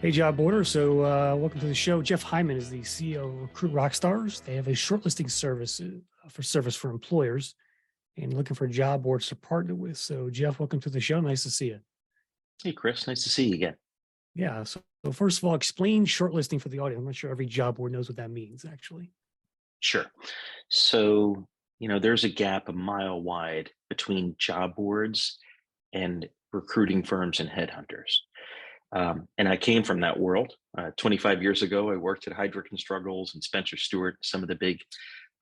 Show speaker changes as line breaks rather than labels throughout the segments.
Hey, job boarder. So, welcome to the show. Jeff Hyman is the CEO of RecruitRockstars. They have a shortlisting service for employers and looking for job boards to partner with. So, Jeff, welcome to the show. Nice to see you.
Hey, Chris, nice to see you again.
Yeah. So first of all, explain shortlisting for the audience. I'm not sure every job board knows what that means, actually.
Sure. So, there's a gap a mile wide between job boards and recruiting firms and headhunters. And I came from that world. 25 years ago, I worked at Heidrick and Struggles and Spencer Stewart, some of the big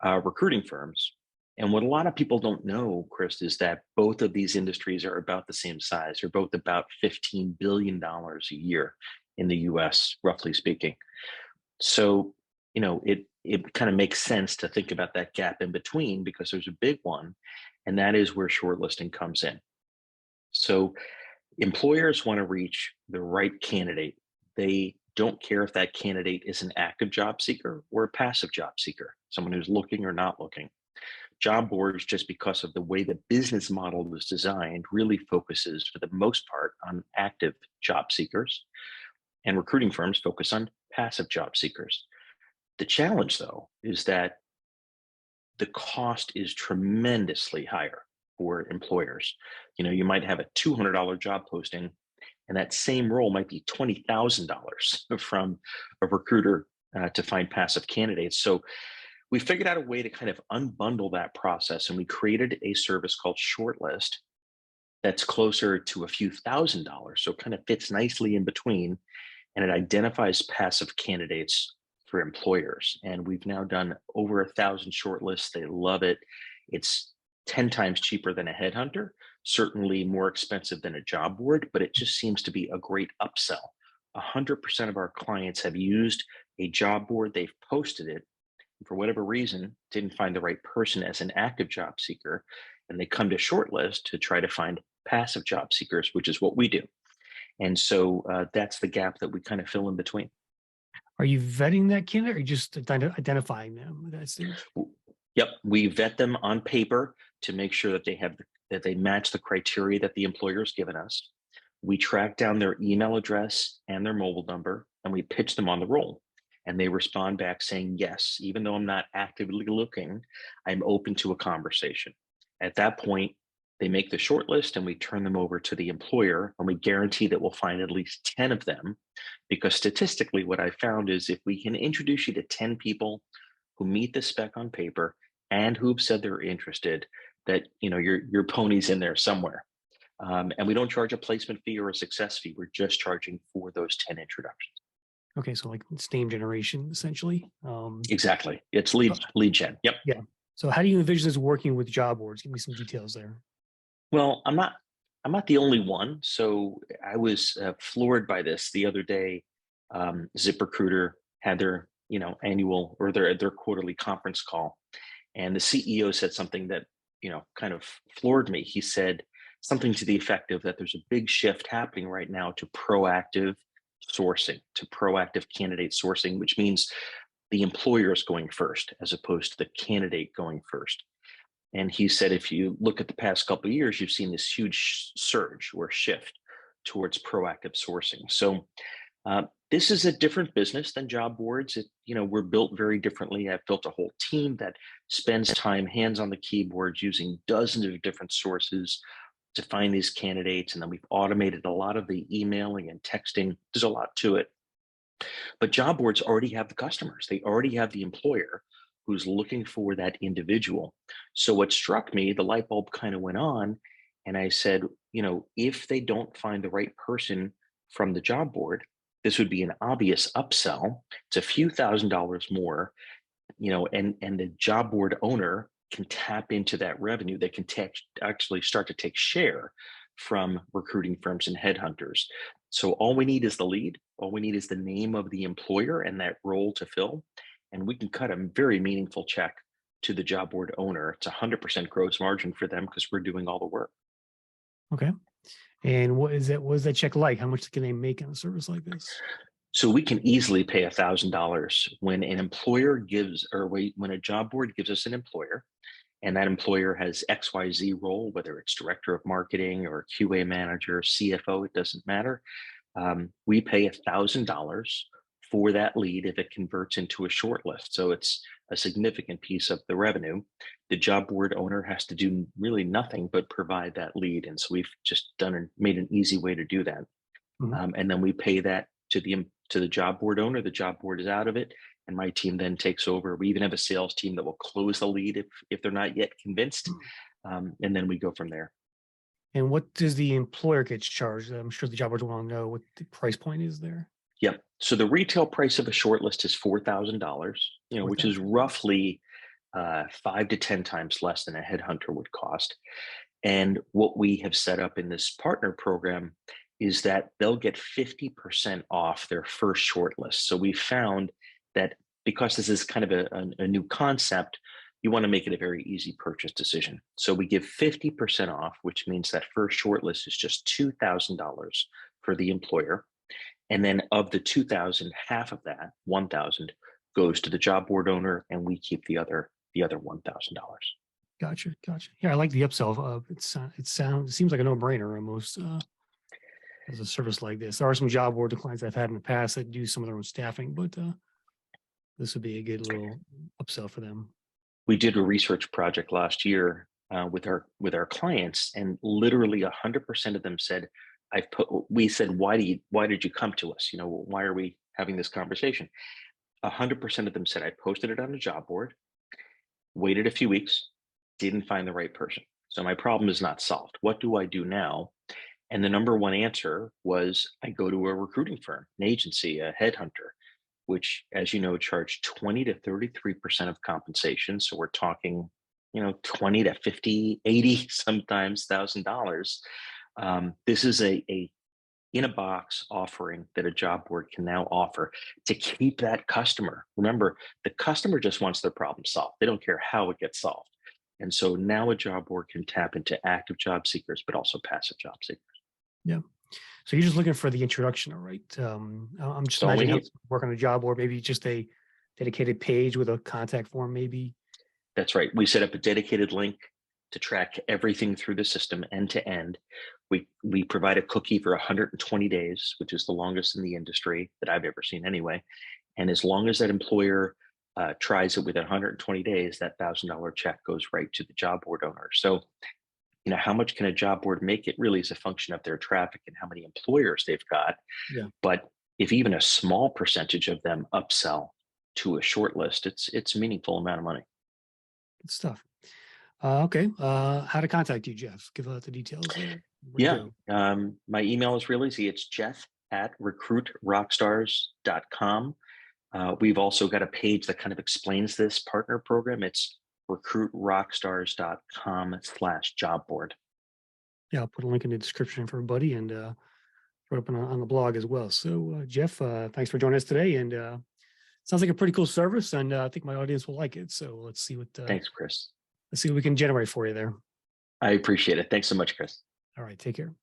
recruiting firms. And what a lot of people don't know, Chris, is that both of these industries are about the same size. They're both about $15 billion a year in the US, roughly speaking. So, it kind of makes sense to think about that gap in between because there's a big one, and that is where shortlisting comes in. So, employers want to reach the right candidate. They don't care if that candidate is an active job seeker or a passive job seeker, someone who's looking or not looking. Job boards, just because of the way the business model was designed, really focuses for the most part on active job seekers, and recruiting firms focus on passive job seekers. The challenge, though, is that the cost is tremendously higher for employers. You might have a $200 job posting, and that same role might be $20,000 from a recruiter to find passive candidates. So we figured out a way to kind of unbundle that process, and we created a service called Shortlist that's closer to a few $1,000s. So it kind of fits nicely in between, and it identifies passive candidates for employers. And we've now done over 1,000 shortlists. They love it. It's 10 times cheaper than a headhunter, certainly more expensive than a job board, but it just seems to be a great upsell. 100% of our clients have used a job board, they've posted it, and for whatever reason, didn't find the right person as an active job seeker, and they come to Shortlist to try to find passive job seekers, which is what we do. And so that's the gap that we kind of fill in between.
Are you vetting that candidate or just identifying them at that stage?
Yep, we vet them on paper to make sure that that they match the criteria that the employer's given us. We track down their email address and their mobile number, and we pitch them on the role. And they respond back saying, yes, even though I'm not actively looking, I'm open to a conversation. At that point, they make the short list and we turn them over to the employer, and we guarantee that we'll find at least 10 of them. Because statistically, what I found is if we can introduce you to 10 people who meet the spec on paper and who've said they're interested, that your pony's in there somewhere. And we don't charge a placement fee or a success fee. We're just charging for those 10 introductions.
Okay, so like it's name generation essentially.
Exactly. It's
Uh,
lead gen. Yep.
yeah. So how do you envision this working with job boards? Give me some details there.
Well, I'm not the only one. So I was floored by this the other day. ZipRecruiter had their annual or their quarterly conference call, and the CEO said something that kind of floored me. He said something to the effect of that there's a big shift happening right now to proactive sourcing, to proactive candidate sourcing, which means the employer is going first as opposed to the candidate going first. And he said, if you look at the past couple of years, you've seen this huge surge or shift towards proactive sourcing. So this is a different business than job boards. We're built very differently. I've built a whole team that spends time hands on the keyboards using dozens of different sources to find these candidates. And then we've automated a lot of the emailing and texting. There's a lot to it. But job boards already have the customers. They already have the employer who's looking for that individual. So what struck me, the light bulb kind of went on, and I said, if they don't find the right person from the job board, this would be an obvious upsell. It's a few $1,000s more, and the job board owner can tap into that revenue. They can actually start to take share from recruiting firms and headhunters. So all we need is the lead. All we need is the name of the employer and that role to fill. And we can cut a very meaningful check to the job board owner. It's 100% gross margin for them because we're doing all the work.
Okay. And what is that? What is that check like? How much can they make on a service like this?
So we can easily pay $1,000 when an employer when a job board gives us an employer, and that employer has XYZ role, whether it's director of marketing or QA manager, CFO, it doesn't matter. We pay $1,000 for that lead if it converts into a shortlist. So it's a significant piece of the revenue. The job board owner has to do really nothing but provide that lead. And so we've just made an easy way to do that.
Mhm.
And then we pay that to the job board owner. The job board is out of it, and my team then takes over. We even have a sales team that will close the lead if they're not yet convinced, and then we go from there.
And what does the employer get charged? I'm sure the job boards want to know what the price point is there.
Yep. So the retail price of a shortlist is $4,000, which is
4,000.
roughly 5 to 10 times less than a headhunter would cost. And what we have set up in this partner program is that they'll get 50% off their first shortlist. So we found that because this is kind of a new concept, you want to make it a very easy purchase decision. So we give 50% off, which means that first shortlist is just $2,000 for the employer. And then of the 2,000, half of that, 1,000, goes to the job board owner, and we keep the other $1,000.
Gotcha. Gotcha. Yeah, I like the upsell. It seems like a no-brainer almost as a service like this. There are some job board clients I've had in the past that do some of their own staffing, but this would be a good little upsell for them.
We did a research project last year with our clients, and literally 100% of them said, we said, why did you come to us? Why are we having this conversation? 100% of them said, I posted it on the job board, waited a few weeks, didn't find the right person. So my problem is not solved. What do I do now? And the number one answer was, I go to a recruiting firm, an agency, a headhunter, which, as you know, charge 20 to 33% of compensation. So we're talking, 20 to 50, 80, sometimes $1,000. This is a in a box offering that a job board can now offer to keep that customer. Remember, the customer just wants their problem solved. They don't care how it gets solved. And so now a job board can tap into active job seekers, but also passive job seekers.
Yeah. So you're just looking for the introduction, all right? I'm just
That's all we
imagining how
need.
it's work on a job board, maybe just a dedicated page with a contact form, maybe.
That's right. We set up a dedicated link to track everything through the system end to end. We provide a cookie for 120 days, which is the longest in the industry that I've ever seen anyway. And as long as that employer tries it within 120 days, that $1,000 check goes right to the job board owner. So, how much can a job board make? It really is a function of their traffic and how many employers they've got.
Yeah.
But if even a small percentage of them upsell to a short list, it's a meaningful amount of money.
Good stuff. Okay. How to contact you, Jeff? Give out the details there. Where to
Yeah.
go?
My email is real easy. It's jeff@recruitrockstars.com. We've also got a page that kind of explains this partner program. It's recruitrockstars.com/job board.
Yeah, I'll put a link in the description for everybody and throw it up on the blog as well. So, Jeff, thanks for joining us today. And sounds like a pretty cool service, and I think my audience will like it. So
Thanks, Chris.
let's see what we can generate for you there.
I appreciate it. Thanks so much, Chris.
All right, take care.